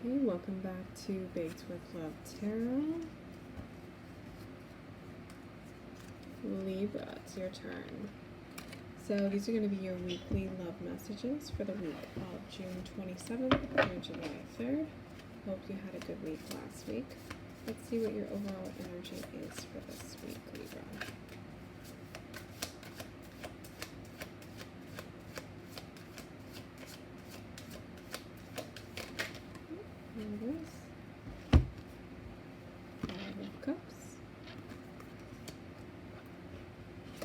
Okay, welcome back to Baked with Love Tarot. Libra, it's your turn. So these are going to be your weekly love messages for the week of June 27th through July 3rd. Hope you had a good week last week. Let's see what your overall energy is for this week, Libra. There it is. Five of Cups.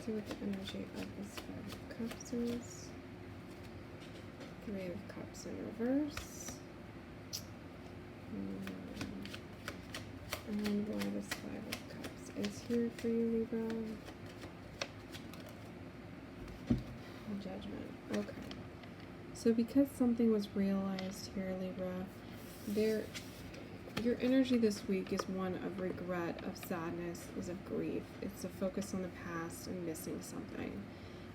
See what the energy of this Five of Cups is. Three of Cups in reverse. And why this Five of Cups is here for you, Libra. Judgment. Okay. So because something was realized here, Libra, your energy this week is one of regret, of sadness, is of grief. It's a focus on the past and missing something.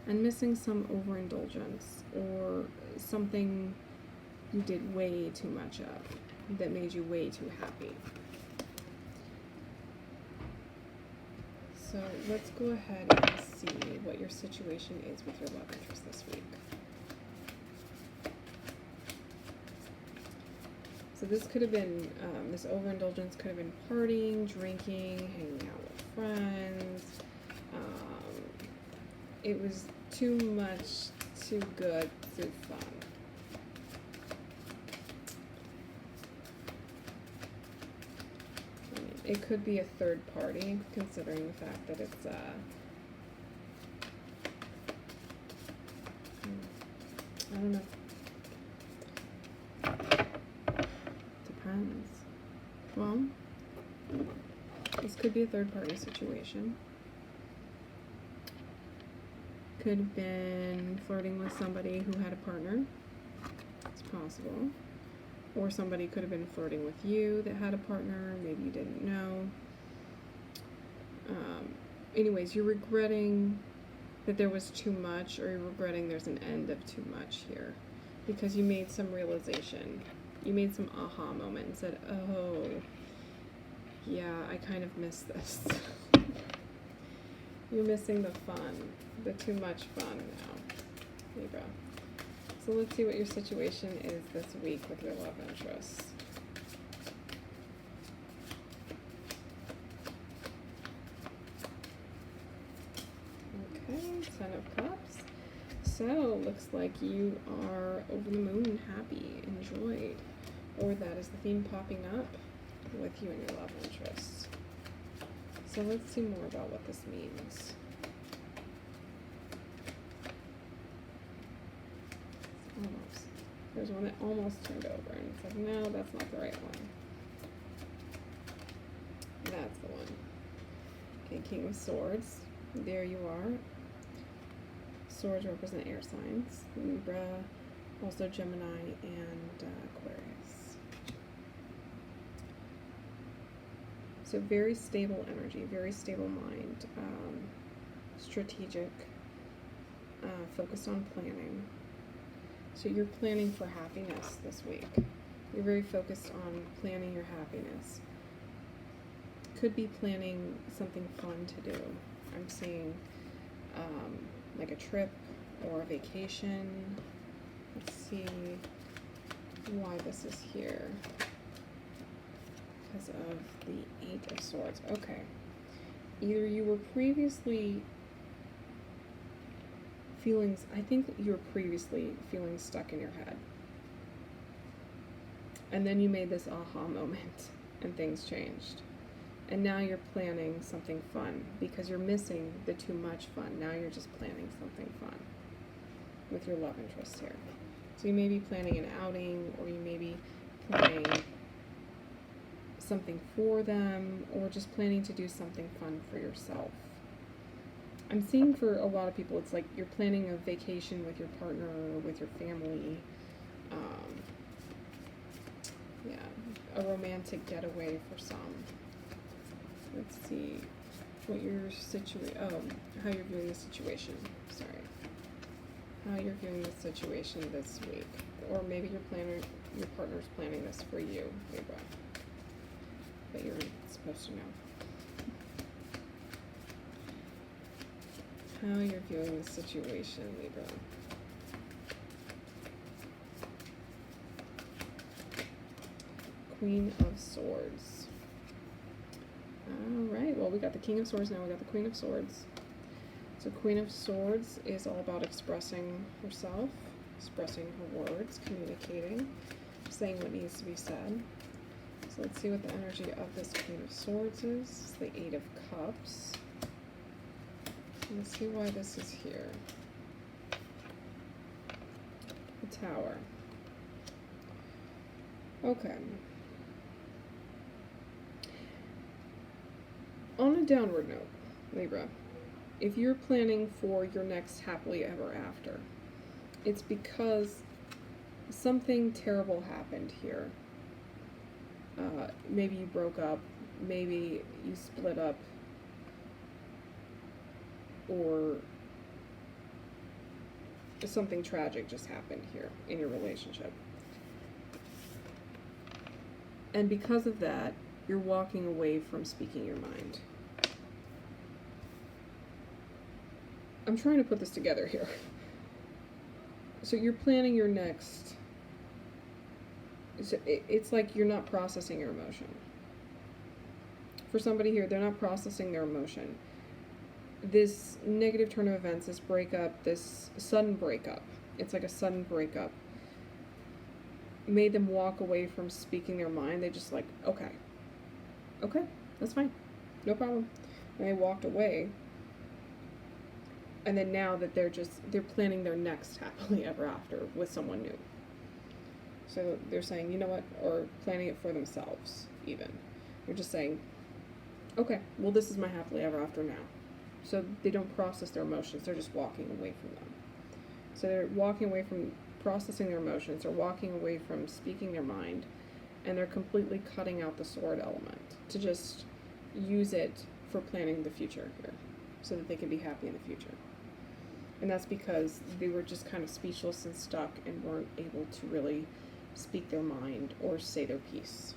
And missing some overindulgence or something you did way too much of that made you way too happy. So let's go ahead and see what your situation is with your love interest this week. So this could have been, this overindulgence could have been partying, drinking, hanging out with friends. It was too much, too good, too fun. I mean, it could be a third party, considering the fact that it's, I don't know. Depends. Well, this could be a third party situation. Could have been flirting with somebody who had a partner. It's possible. Or somebody could have been flirting with you that had a partner. Maybe you didn't know. Anyways, you're regretting that there was too much, or you're regretting there's an end of too much here. Because you made some realization. You made some aha moment and said, oh, yeah, I kind of miss this. You're missing the fun, the too much fun now, Libra. So let's see what your situation is this week with your love interests. Okay, Ten of Cups. So, looks like you are over the moon, happy, enjoyed. Or that is the theme popping up with you and your love interests. So let's see more about what this means. Almost. There's one that almost turned over, and it's like, no, that's not the right one. That's the one. Okay, King of Swords. There you are. Swords represent air signs. Libra, also Gemini, and Aquarius. So very stable energy, very stable mind, strategic, focused on planning. So you're planning for happiness this week. You're very focused on planning your happiness. Could be planning something fun to do. I'm seeing like a trip or a vacation. Let's see why this is here. Because of the Eight of Swords. Okay. Either you were previously I think you were previously feeling stuck in your head. And then you made this aha moment and things changed. And now you're planning something fun because you're missing the too much fun. Now you're just planning something fun with your love interest here. So you may be planning an outing, or you may be planning something for them, or just planning to do something fun for yourself. I'm seeing for a lot of people, it's like you're planning a vacation with your partner or with your family. Yeah, a romantic getaway for some. Let's see what your how you're viewing the situation. Sorry. How you're viewing the situation this week or maybe your partner's planning this for you, Libra. But you're supposed to know. How you're viewing the situation, Libra. Queen of Swords. Alright, well, we got the King of Swords, now we got the Queen of Swords. So Queen of Swords is all about expressing herself, expressing her words, communicating, saying what needs to be said. So let's see what the energy of this Queen of Swords is. It's the Eight of Cups. Let's see why this is here. The Tower. Okay. On a downward note, Libra, if you're planning for your next happily ever after, it's because something terrible happened here. Maybe you broke up, maybe you split up, or something tragic just happened here in your relationship. And because of that, you're walking away from speaking your mind. I'm trying to put this together here. So you're planning your next... It's like you're not processing your emotion. For somebody here, they're not processing their emotion. This negative turn of events, this breakup, this sudden breakup, it's like a sudden breakup, made them walk away from speaking their mind. They just like, okay, that's fine, no problem. And they walked away. And then now that they're planning their next happily ever after with someone new. So they're saying, you know what, or planning it for themselves even. They're just saying, okay, well, this is my happily ever after now. So they don't process their emotions, they're just walking away from them. So they're walking away from processing their emotions, they're walking away from speaking their mind, and they're completely cutting out the sword element to just use it for planning the future here, so that they can be happy in the future. And that's because they were just kind of speechless and stuck and weren't able to really speak their mind or say their piece.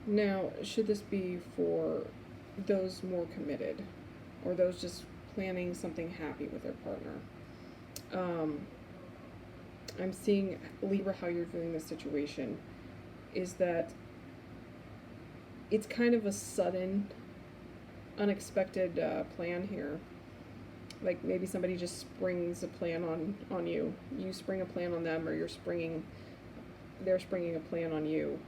Now, should this be for those more committed, or those just planning something happy with their partner? I'm seeing, Libra, how you're viewing this situation is that it's kind of a sudden, unexpected plan here. Like maybe somebody just springs a plan on you. You spring a plan on them, or they're springing a plan on you.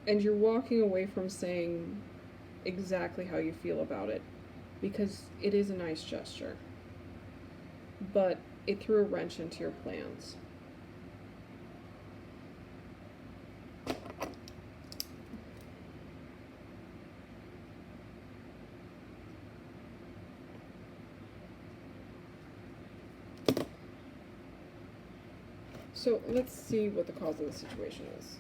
And you're walking away from saying exactly how you feel about it, because it is a nice gesture. But it threw a wrench into your plans. So let's see what the cause of the situation is.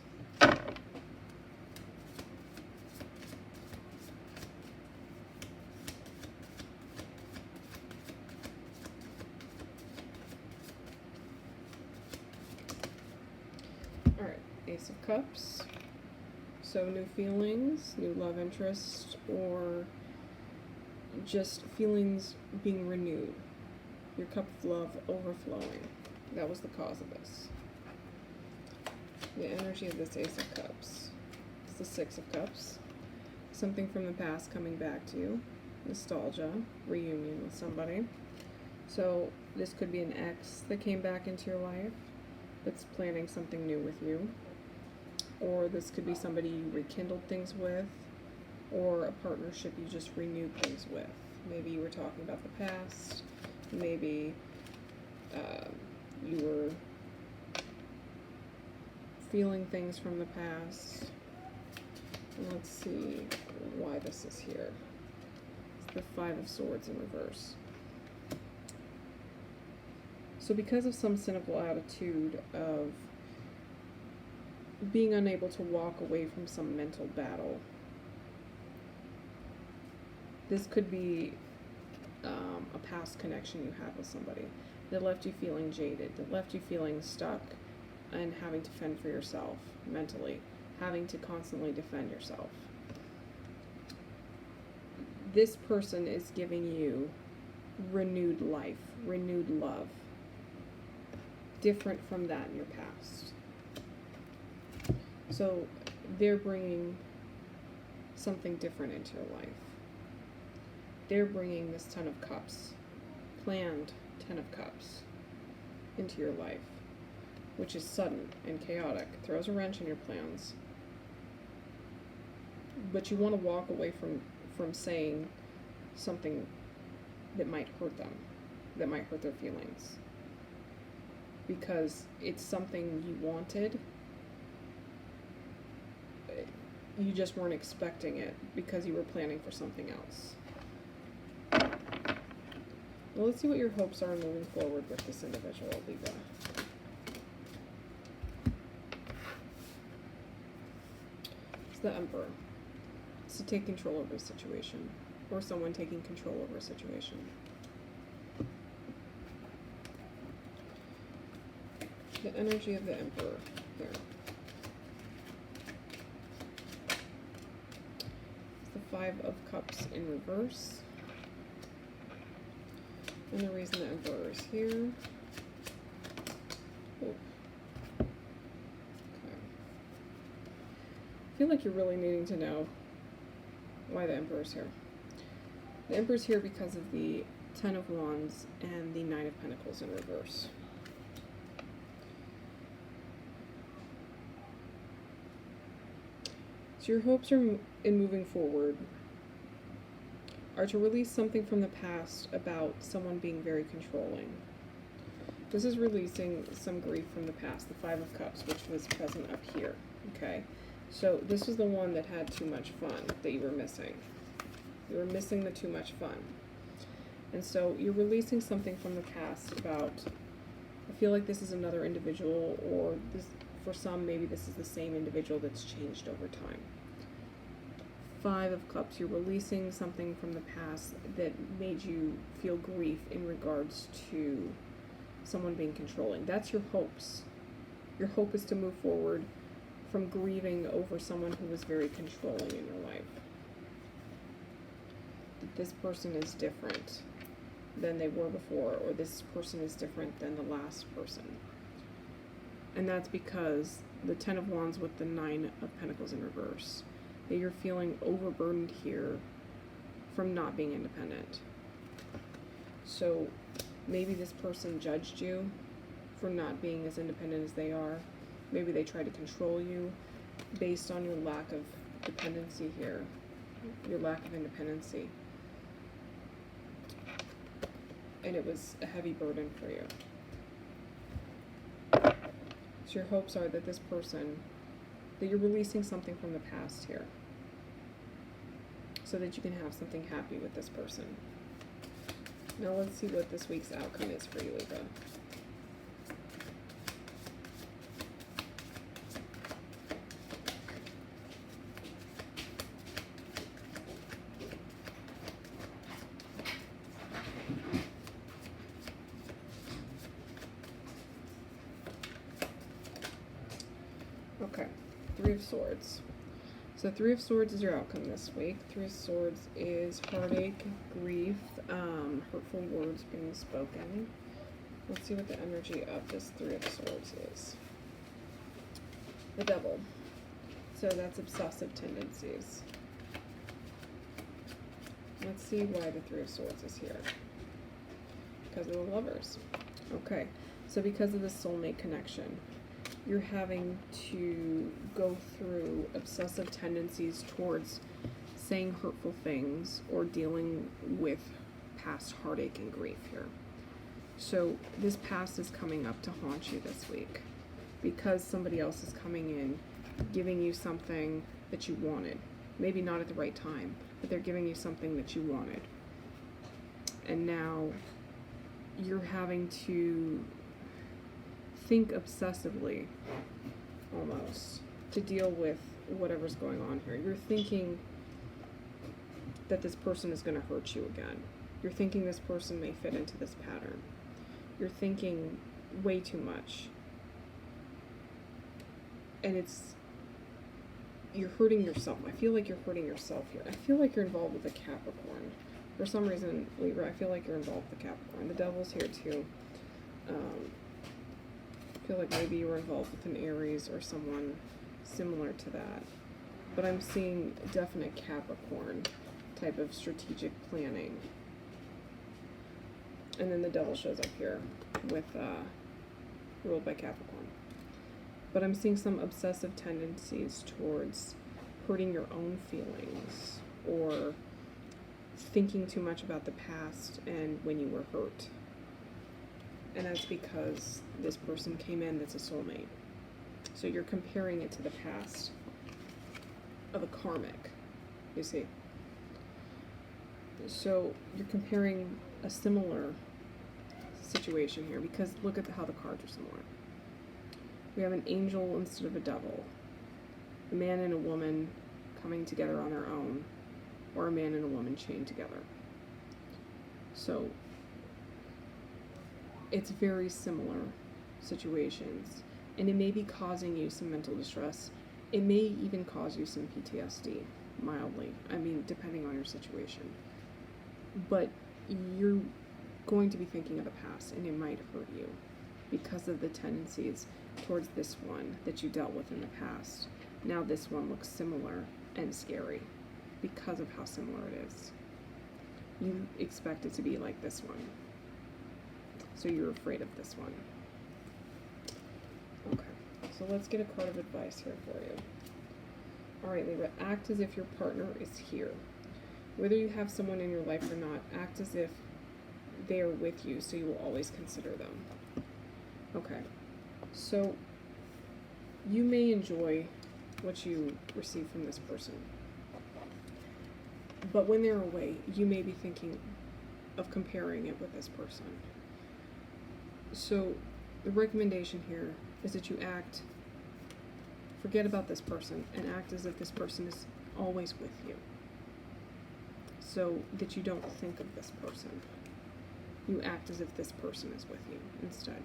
Alright, Ace of Cups. So new feelings, new love interest, or just feelings being renewed. Your cup of love overflowing. That was the cause of this. The energy of this Ace of Cups. It's the Six of Cups. Something from the past coming back to you. Nostalgia, reunion with somebody. So this could be an ex that came back into your life that's planning something new with you. Or this could be somebody you rekindled things with, or a partnership you just renewed things with. Maybe you were talking about the past. Maybe you were feeling things from the past. And let's see why this is here. It's the Five of Swords in reverse. So because of some cynical attitude of being unable to walk away from some mental battle, this could be a past connection you had with somebody. that left you feeling jaded, that left you feeling stuck and having to fend for yourself mentally, having to constantly defend yourself. This person is giving you renewed life, renewed love, different from that in your past. So they're bringing something different into your life. They're bringing this Ten of Cups, planned Ten of Cups, into your life, which is sudden and chaotic, throws a wrench in your plans. But you want to walk away from saying something that might hurt them, that might hurt their feelings. Because it's something you wanted, you just weren't expecting it because you were planning for something else. Well, let's see what your hopes are moving forward with this individual, Libra. It's the Emperor. It's to take control over a situation, or someone taking control over a situation. The energy of the Emperor here. It's the Five of Cups in reverse. And the reason the Emperor is here. Oh. Okay. I feel like you're really needing to know why the Emperor's here. The Emperor's here because of the Ten of Wands and the Nine of Pentacles in reverse. So your hopes are in moving forward are to release something from the past about someone being very controlling. This is releasing some grief from the past, the Five of Cups, which was present up here, okay? So this was the one that had too much fun that you were missing. You were missing the too much fun. And so you're releasing something from the past about, I feel like this is another individual, or this, for some, maybe this is the same individual that's changed over time. Five of Cups, you're releasing something from the past that made you feel grief in regards to someone being controlling. That's your hopes. Your hope is to move forward from grieving over someone who was very controlling in your life. That this person is different than they were before, or this person is different than the last person. And that's because the Ten of Wands with the Nine of Pentacles in reverse, that you're feeling overburdened here from not being independent. So maybe this person judged you for not being as independent as they are. Maybe they tried to control you based on your lack of dependency here, your lack of independency. And it was a heavy burden for you. So your hopes are that this person, that you're releasing something from the past here, so that you can have something happy with this person. Now let's see what this week's outcome is for you, Libra. Okay, Three of Swords. So Three of Swords is your outcome this week. Three of Swords is heartache, grief, hurtful words being spoken. Let's see what the energy of this Three of Swords is. The Devil. So that's obsessive tendencies. Let's see why the Three of Swords is here. Because of the Lovers. Okay, so because of the soulmate connection, you're having to go through obsessive tendencies towards saying hurtful things or dealing with past heartache and grief here. So this past is coming up to haunt you this week because somebody else is coming in, giving you something that you wanted. Maybe not at the right time, but they're giving you something that you wanted. And now you're having to think obsessively, almost, to deal with whatever's going on here. You're thinking that this person is going to hurt you again. You're thinking this person may fit into this pattern. you're thinking way too much. And you're hurting yourself. I feel like you're hurting yourself here. I feel like you're involved with a Capricorn. For some reason, Libra, I feel like you're involved with a Capricorn. The Devil's here too. I feel like maybe you were involved with an Aries or someone similar to that. But I'm seeing definite Capricorn type of strategic planning. And then the Devil shows up here with ruled by Capricorn. But I'm seeing some obsessive tendencies towards hurting your own feelings or thinking too much about the past and when you were hurt. And that's because this person came in that's a soulmate. So you're comparing it to the past of a karmic, you see. So you're comparing a similar situation here because look at how the cards are similar. We have an angel instead of a devil. A man and a woman coming together on their own, or a man and a woman chained together. So it's very similar situations, and it may be causing you some mental distress. It may even cause you some PTSD, mildly. I mean, depending on your situation. But you're going to be thinking of the past, and it might hurt you because of the tendencies towards this one that you dealt with in the past. Now this one looks similar and scary because of how similar it is. You expect it to be like this one. So you're afraid of this one. Okay, so let's get a card of advice here for you. Alright, Libra, act as if your partner is here. Whether you have someone in your life or not, act as if they are with you, so you will always consider them. Okay, so you may enjoy what you receive from this person, but when they're away, you may be thinking of comparing it with this person. So the recommendation here is that you forget about this person and act as if this person is always with you, so that you don't think of this person. You act as if this person is with you instead,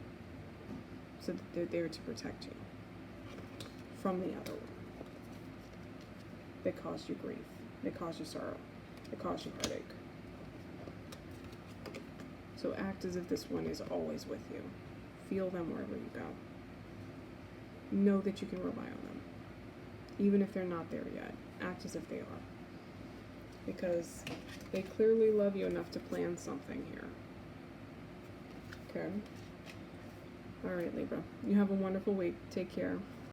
so that they're there to protect you from the other one. They caused you grief. They caused you sorrow. They caused you heartache. So act as if this one is always with you. Feel them wherever you go. Know that you can rely on them. Even if they're not there yet, act as if they are. Because they clearly love you enough to plan something here. Okay? Alright, Libra. You have a wonderful week. Take care.